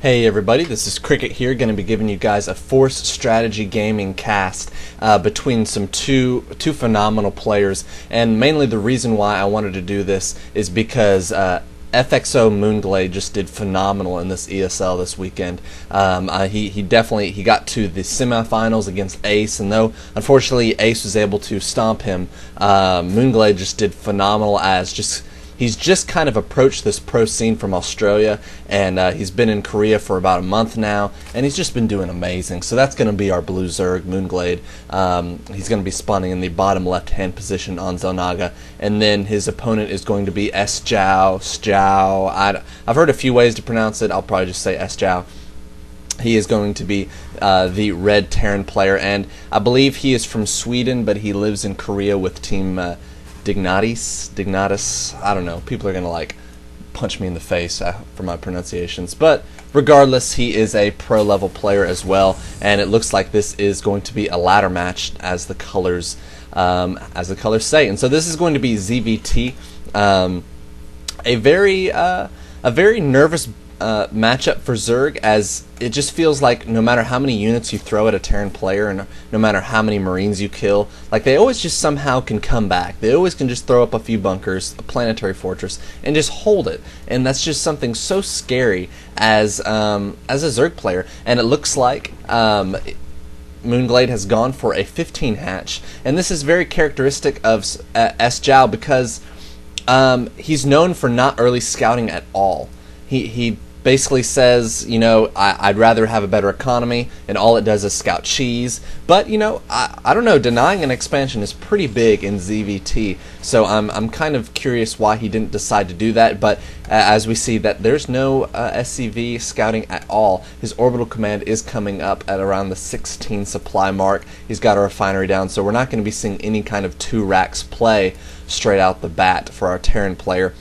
Hey everybody, this is Cricket here, going to be giving you guys a Force Strategy Gaming cast between two phenomenal players, and mainly the reason why I wanted to do this is because FXOmOOnGLaDe just did phenomenal in this ESL this weekend. He got to the semifinals against Ace, and though unfortunately Ace was able to stomp him, MoonGlade just did phenomenal he's just kind of approached this pro scene from Australia, and he's been in Korea for about a month now, and he's just been doing amazing. So that's going to be our blue Zerg, MoonGlade. He's going to be spawning in the bottom left-hand position on Zonaga, and then his opponent is going to be SjoW. I've heard a few ways to pronounce it. I'll probably just say SjoW. He is going to be the red Terran player, and I believe he is from Sweden, but he lives in Korea with Team Dignatus, I don't know. People are going to like punch me in the face for my pronunciations. But regardless, he is a pro level player as well, and it looks like this is going to be a ladder match as the colors say. And so this is going to be ZVT, a very nervous matchup for Zerg, as it just feels like no matter how many units you throw at a Terran player and no matter how many Marines you kill, like they always just somehow can come back. They always can just throw up a few bunkers, a planetary fortress, and just hold it. And that's just something so scary as a Zerg player. And it looks like MoonGlade has gone for a 15 hatch, and this is very characteristic of SjoW because he's known for not early scouting at all. He basically says, you know, I'd rather have a better economy, and all it does is scout cheese. But, you know, I don't know, denying an expansion is pretty big in ZVT, so I'm kind of curious why he didn't decide to do that. But as we see that there's no SCV scouting at all, his orbital command is coming up at around the 16 supply mark. He's got a refinery down, so we're not going to be seeing any kind of 2 racks play straight out the bat for our Terran player.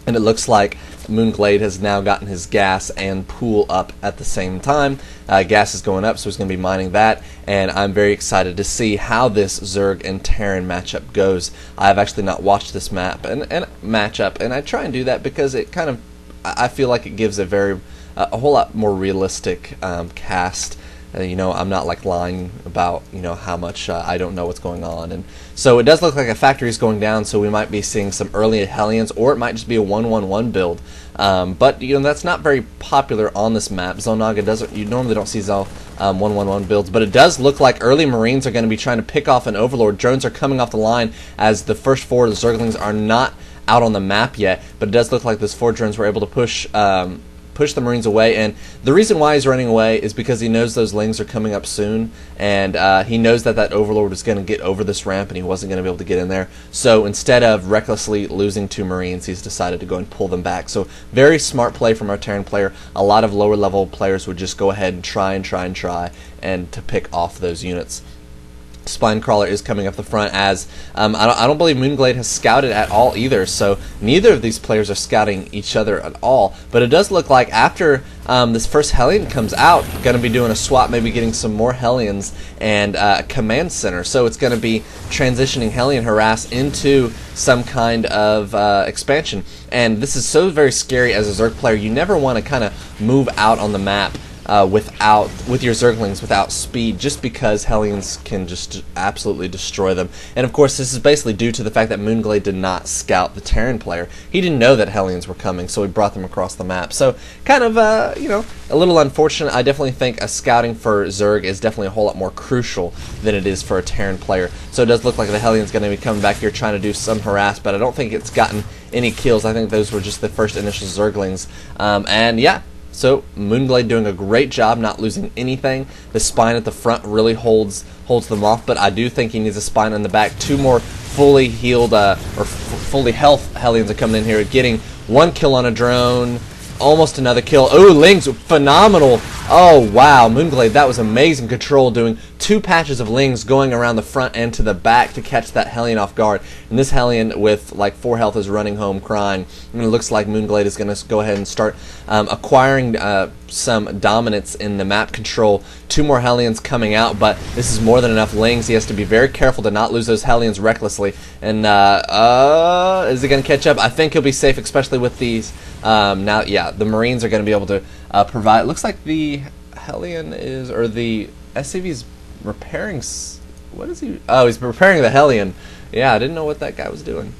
And it looks like MoonGlade has now gotten his gas and pool up at the same time. Gas is going up, so he's going to be mining that, and I'm very excited to see how this Zerg and Terran matchup goes. I've actually not watched this map and matchup, and I try and do that because it kind of, I feel like it gives a whole lot more realistic cast. You know, I'm not like lying about, you know, how much I don't know what's going on. And so it does look like a factory is going down, so we might be seeing some early Hellions, or it might just be a 1-1-1 build. But, you know, that's not very popular on this map. Zonaga you normally don't see 1-1-1 builds, but it does look like early Marines are going to be trying to pick off an Overlord. Drones are coming off the line as the first 4 of the Zerglings are not out on the map yet, but it does look like those 4 drones were able to push the Marines away. And the reason why he's running away is because he knows those Lings are coming up soon, and he knows that Overlord is going to get over this ramp and he wasn't going to be able to get in there. So instead of recklessly losing 2 Marines, he's decided to go and pull them back. So very smart play from our Terran player. A lot of lower level players would just go ahead and try and to pick off those units. Spinecrawler is coming up the front, as I don't believe MoonGlade has scouted at all either, so neither of these players are scouting each other at all. But it does look like after this first Hellion comes out, going to be doing a swap, maybe getting some more Hellions and a command center. So it's going to be transitioning Hellion harass into some kind of expansion. And this is so very scary as a Zerg player. You never want to kind of move out on the map with your Zerglings without speed, just because Hellions can just absolutely destroy them. And of course, this is basically due to the fact that MoonGlade did not scout the Terran player. He didn't know that Hellions were coming, so he brought them across the map. So kind of you know, a little unfortunate. I definitely think a scouting for Zerg is definitely a whole lot more crucial than it is for a Terran player. So it does look like the Hellion's going to be coming back here trying to do some harass, but I don't think it's gotten any kills. I think those were just the first initial Zerglings. And yeah, so MoonGlade doing a great job not losing anything. The spine at the front really holds them off, but I do think he needs a spine in the back. 2 more fully healed or fully health Hellions are coming in here, getting 1 kill on a drone, almost another kill. Oh, Lings, phenomenal. Oh, wow, MoonGlade, that was amazing control, doing 2 patches of Lings going around the front and to the back to catch that Hellion off guard. And this Hellion with like 4 health is running home crying. And it looks like Moonglade is going to go ahead and start acquiring some dominance in the map control. 2 more Hellions coming out, but this is more than enough Lings. He has to be very careful to not lose those Hellions recklessly. And is he going to catch up? I think he'll be safe, especially with these. Now, yeah, the Marines are going to be able to provide. It looks like the Hellion is, or the SCV's repairing. What is he? Oh, he's repairing the Hellion. Yeah, I didn't know what that guy was doing.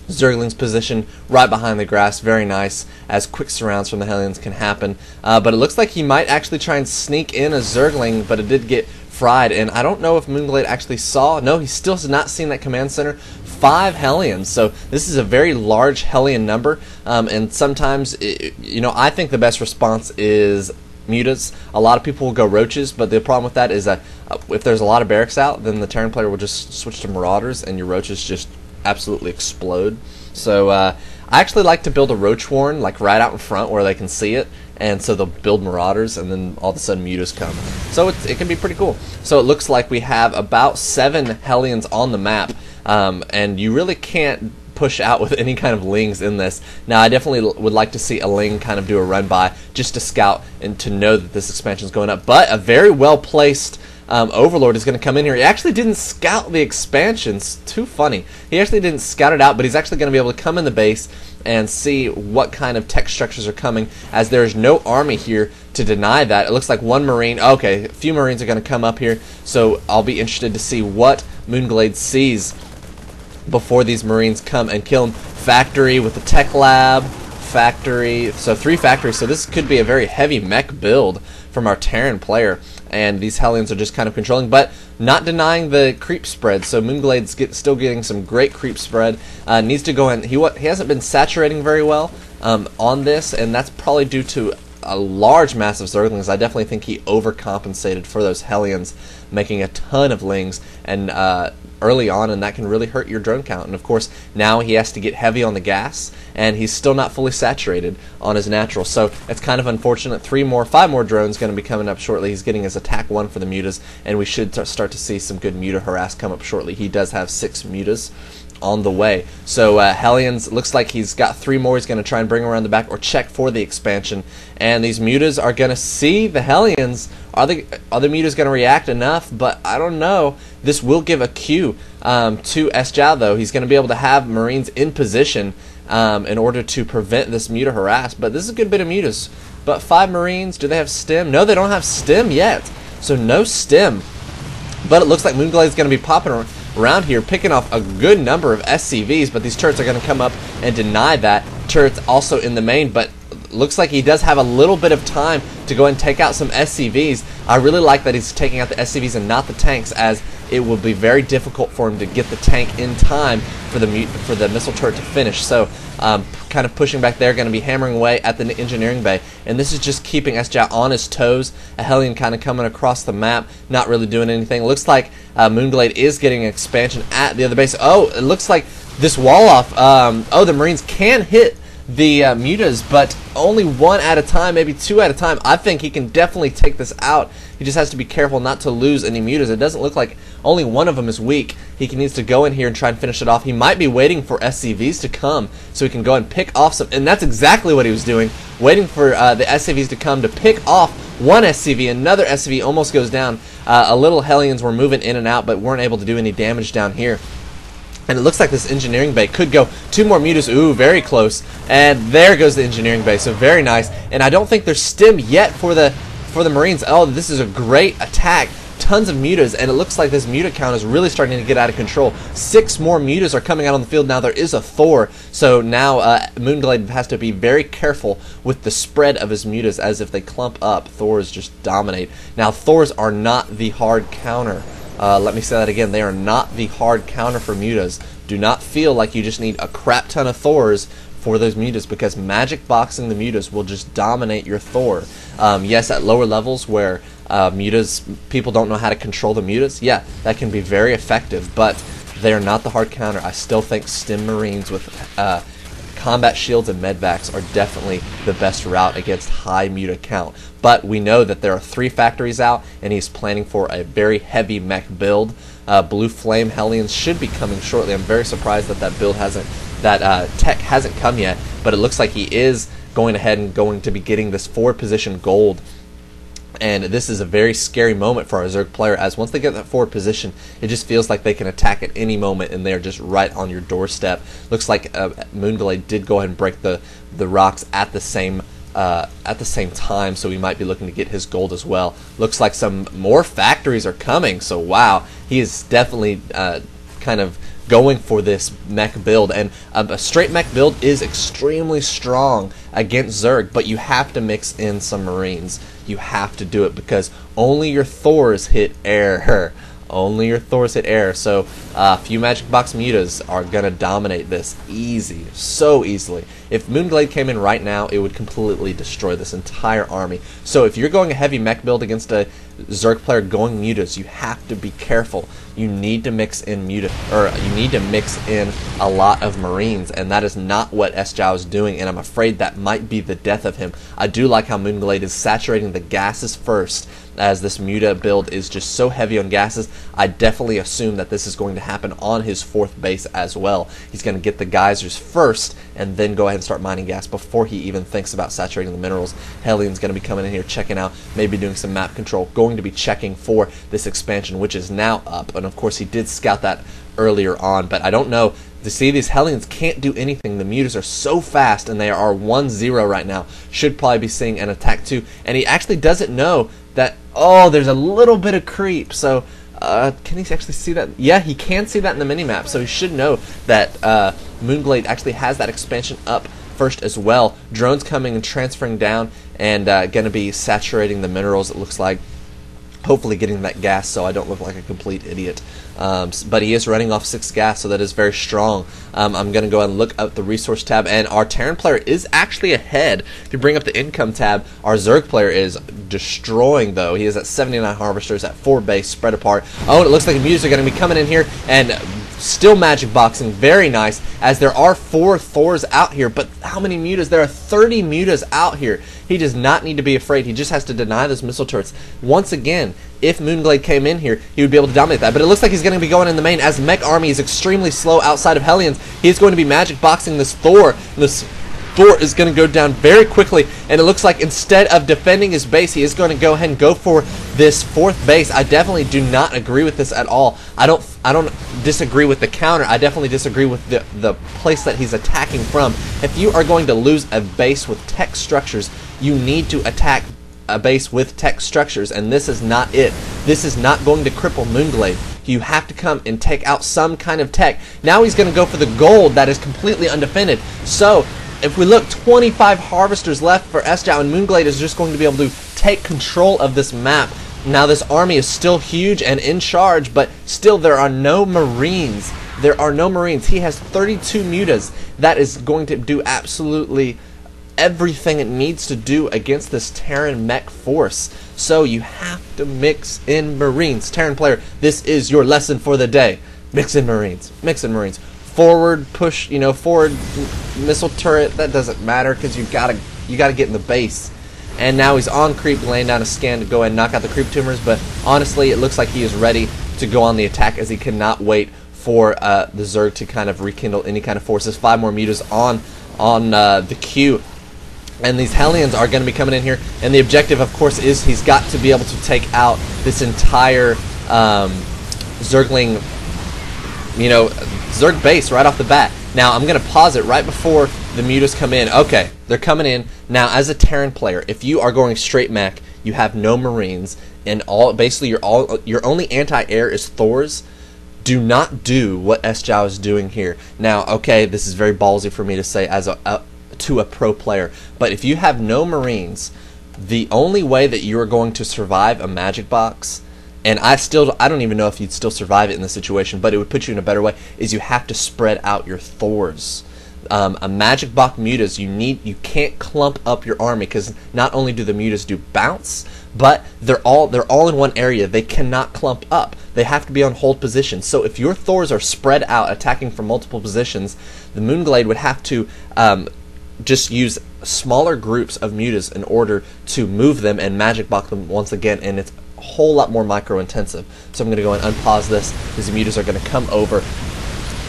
Zergling's position right behind the grass, very nice, as quick surrounds from the Hellions can happen. But it looks like he might actually try and sneak in a Zergling, but it did get fried. And I don't know if Moonglade actually saw. No, he still has not seen that command center. 5 Hellions, so this is a very large Hellion number. And sometimes, you know, I think the best response is mutas. A lot of people will go roaches, but the problem with that is that if there's a lot of barracks out, then the Terran player will just switch to marauders, and your roaches just absolutely explode. So I actually like to build a roach warren like right out in front where they can see it, and so they'll build marauders, and then all of a sudden mutas come. So it can be pretty cool. So it looks like we have about 7 Hellions on the map, and you really can't push out with any kind of Lings in this. Now, I definitely would like to see a Ling kind of do a run by just to scout and to know that this expansion is going up. But a very well placed Overlord is going to come in here. He actually didn't scout the expansions. Too funny. He actually didn't scout it out, but he's actually going to be able to come in the base and see what kind of tech structures are coming, as there is no army here to deny that. It looks like 1 Marine. Okay, a few Marines are going to come up here, so I'll be interested to see what Moonglade sees before these Marines come and kill him. Factory with the tech lab. Factory. So 3 factories. So this could be a very heavy mech build from our Terran player. And these Hellions are just kind of controlling, but not denying the creep spread. So Moonglade's still getting some great creep spread. Needs to go in. He hasn't been saturating very well on this, and that's probably due to a large mass of Zerglings. I definitely think he overcompensated for those Hellions, making a ton of Lings, and early on, and that can really hurt your drone count. And of course, now he has to get heavy on the gas, and he's still not fully saturated on his natural. So it's kind of unfortunate. 5 more drones going to be coming up shortly. He's getting his attack 1 for the mutas, and we should start to see some good muta harass come up shortly. He does have 6 mutas on the way. So Hellions, looks like he's got 3 more he's going to try and bring around the back or check for the expansion. And these mutas are going to see the Hellions. Are the mutas going to react enough? But I don't know. This will give a cue to SjoW, though. He's going to be able to have Marines in position in order to prevent this muta harass. But this is a good bit of mutas. But 5 Marines, do they have stem? No, they don't have stem yet. So no stem. But it looks like Moonglade is going to be popping around here, picking off a good number of SCVs, but these turrets are going to come up and deny that. Turrets also in the main, but looks like he does have a little bit of time to go and take out some SCVs. I really like that he's taking out the SCVs and not the tanks, as it will be very difficult for him to get the tank in time for the missile turret to finish. So kind of pushing back there, going to be hammering away at the engineering bay, and this is just keeping SjoW on his toes. A Hellion kind of coming across the map, not really doing anything. It looks like Moonglade is getting an expansion at the other base. Oh, it looks like this wall off. Oh, the Marines can hit the mutas, but only 1 at a time, maybe 2 at a time. I think he can definitely take this out. He just has to be careful not to lose any mutas. It doesn't look like only one of them is weak. He needs to go in here and try and finish it off. He might be waiting for SCVs to come so he can go and pick off some, and that's exactly what he was doing, waiting for the SCVs to come to pick off 1 SCV. Another SCV almost goes down. A little Hellions were moving in and out, but weren't able to do any damage down here. And it looks like this engineering bay could go 2 more mutas. Ooh, very close. And there goes the engineering bay. So very nice. And I don't think there's stim yet for the Marines. Oh, this is a great attack. Tons of mutas, and it looks like this muta count is really starting to get out of control. 6 more mutas are coming out on the field. Now there is a Thor, so now Moonglade has to be very careful with the spread of his mutas, as if they clump up, Thors just dominate. Now Thors are not the hard counter. Let me say that again. They are not the hard counter for mutas. Do not feel like you just need a crap ton of Thors for those mutas, because magic boxing the mutas will just dominate your Thor. Yes, at lower levels where mutas, people don't know how to control the mutas, yeah, that can be very effective, but they are not the hard counter. I still think Stim Marines with combat shields and medvacs are definitely the best route against high muta count. But we know that there are 3 factories out, and he's planning for a very heavy mech build. Blue Flame Hellions should be coming shortly. I'm very surprised that that tech hasn't come yet, but it looks like he is going ahead and going to be getting this forward position gold. And this is a very scary moment for our Zerg player, as once they get that forward position, it just feels like they can attack at any moment, and they're just right on your doorstep. Looks like MooNGLaDe did go ahead and break the rocks at the same time, so we might be looking to get his gold as well. Looks like some more factories are coming, so wow, he is definitely kind of going for this mech build, and a straight mech build is extremely strong against Zerg, but you have to mix in some Marines. You have to do it because only your Thors hit air. Only your Thors hit air, so a few Magic Box Mutas are going to dominate this easy, so easily. If MooNGLaDe came in right now, it would completely destroy this entire army. So if you're going a heavy mech build against a Zerg player going Mutas, you have to be careful. You need to mix in you need to mix in a lot of Marines, and that is not what SjoW is doing, and I'm afraid that might be the death of him. I do like how MooNGLaDe is saturating the gases first, as this Muta build is just so heavy on gases. I definitely assume that this is going to happen on his 4th base as well. He's going to get the geysers first and then go ahead and start mining gas before he even thinks about saturating the minerals. Hellion's going to be coming in here, checking out, maybe doing some map control, going to be checking for this expansion, which is now up. And of course he did scout that earlier on, but I don't know. To see these Hellions can't do anything. The Mutas are so fast, and they are 1-0 right now. Should probably be seeing an attack too. And he actually doesn't know that, oh, there's a little bit of creep. So can he actually see that? Yeah, he can see that in the minimap. So he should know that MooNGLaDe actually has that expansion up first as well. Drones coming and transferring down, and going to be saturating the minerals, it looks like. Hopefully getting that gas so I don't look like a complete idiot. But he is running off 6 gas, so that is very strong. I'm going to go ahead and look up the resource tab, and our Terran player is actually ahead. If you bring up the income tab, our Zerg player is destroying, though. He is at 79 harvesters at 4 base spread apart. Oh, and it looks like the Mutas are going to be coming in here and still magic boxing. Very nice, as there are 4 Thors out here, but how many Mutas? There are 30 Mutas out here. He does not need to be afraid. He just has to deny those missile turrets. Once again, if MooNGLaDe came in here, he would be able to dominate that. But it looks like he's going to be going in the main, as Mech Army is extremely slow outside of Hellions. He's going to be magic boxing this Thor. This Thor is going to go down very quickly, and it looks like instead of defending his base, he is going to go ahead and go for this 4th base. I definitely do not agree with this at all. I don't disagree with the counter. I definitely disagree with the place that he's attacking from. If you are going to lose a base with tech structures, you need to attack a base with tech structures, and this is not it. This is not going to cripple MooNGLaDe. You have to come and take out some kind of tech. Now he's going to go for the gold that is completely undefended. So if we look, 25 harvesters left for SjoW, and MooNGLaDe is just going to be able to take control of this map. Now this army is still huge and in charge, but still there are no Marines. There are no Marines. He has 32 Mutas. That is going to do absolutely everything it needs to do against this Terran mech force. So you have to mix in Marines. Terran player, this is your lesson for the day. Mix in Marines. Mix in Marines. Forward push, forward missile turret, that doesn't matter because you gotta get in the base. And now he's on creep, laying down a scan to go ahead and knock out the creep tumors, but honestly it looks like he is ready to go on the attack, as he cannot wait for the Zerg to kind of rekindle any kind of forces. 5 more Mutas on the queue. And these Hellions are going to be coming in here, and the objective, of course, is he's got to be able to take out this entire Zergling, Zerg base right off the bat. Now, I'm going to pause it right before the Mutas come in. Okay, they're coming in. Now, as a Terran player, if you are going straight mech, you have no Marines, and basically your only anti-air is Thors. Do not do what SjoW is doing here. Now, okay, this is very ballsy for me to say as to a pro player, but if you have no Marines, the only way that you are going to survive a magic box, and I don't even know if you'd still survive it in this situation, but it would put you in a better way, is you have to spread out your Thors. A magic box mutas, you can't clump up your army, because not only do the mutas do bounce, but they're all in one area. They cannot clump up. They have to be on hold position. So if your Thors are spread out attacking from multiple positions, the Moonglade would have to just use smaller groups of mutas in order to move them and magic box them once again, and it's a whole lot more micro intensive. So I'm going to go and unpause this. These mutas are going to come over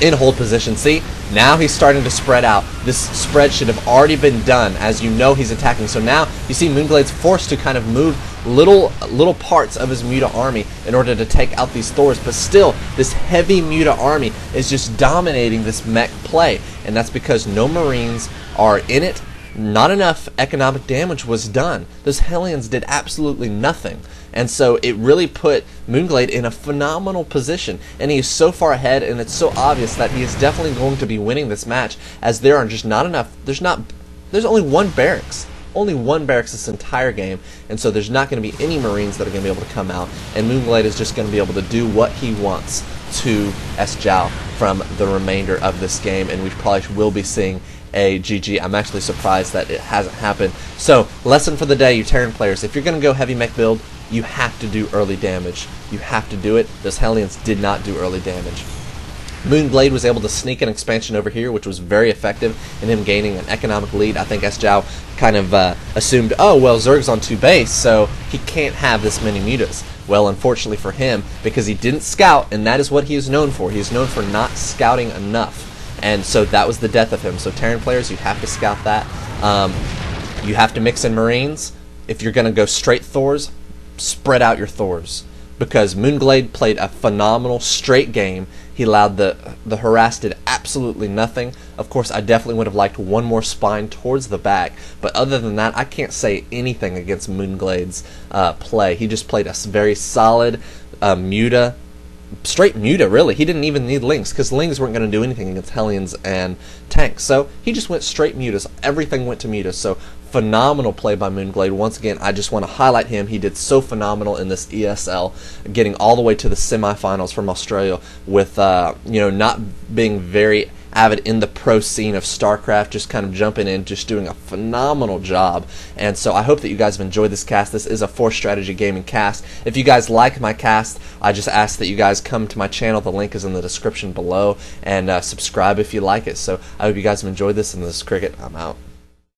in hold position. See, now he's starting to spread out. This spread should have already been done, as you know he's attacking. So now you see Moonglade's forced to kind of move little parts of his Muta army in order to take out these Thors, but still this heavy Muta army is just dominating this mech play, and that's because no Marines are in it. Not enough economic damage was done. Those Hellions did absolutely nothing. And so it really put Moonglade in a phenomenal position. And he is so far ahead, and it's so obvious that he is definitely going to be winning this match, as there are just not enough. There's only one barracks. Only one barracks this entire game, and so there's not going to be any Marines that are going to be able to come out, and Moonglade is just going to be able to do what he wants to SjoW from the remainder of this game, and we probably will be seeing a GG. I'm actually surprised that it hasn't happened. So, lesson for the day, you Terran players, if you're going to go heavy mech build, you have to do early damage. You have to do it. Those Hellions did not do early damage. Moonglade was able to sneak an expansion over here, which was very effective in him gaining an economic lead. I think SjoW kind of assumed, oh, well, Zerg's on 2 base, so he can't have this many mutas. Well, unfortunately for him, because he didn't scout, and that is what he is known for. He is known for not scouting enough. And so that was the death of him. So Terran players, you have to scout that. You have to mix in Marines. If you're going to go straight Thors, spread out your Thors. Because Moonglade played a phenomenal straight game. He allowed the harass did absolutely nothing. Of course, I definitely would have liked one more spine towards the back, but other than that, I can't say anything against Moonglade's play. He just played a very solid Muta, straight Muta, really. He didn't even need Lings, because Lings weren't going to do anything against Hellions and tanks. So he just went straight Mutas. Everything went to Mutas. So phenomenal play by Moonglade. Once again, I just want to highlight him. He did so phenomenal in this ESL, getting all the way to the semifinals from Australia with not being very avid in the pro scene of StarCraft, just kind of jumping in, just doing a phenomenal job. And so I hope that you guys have enjoyed this cast. This is a Force Strategy Gaming cast. If you guys like my cast, I just ask that you guys come to my channel. The link is in the description below, and subscribe if you like it. So I hope you guys have enjoyed this, and this is Cricket. I'm out.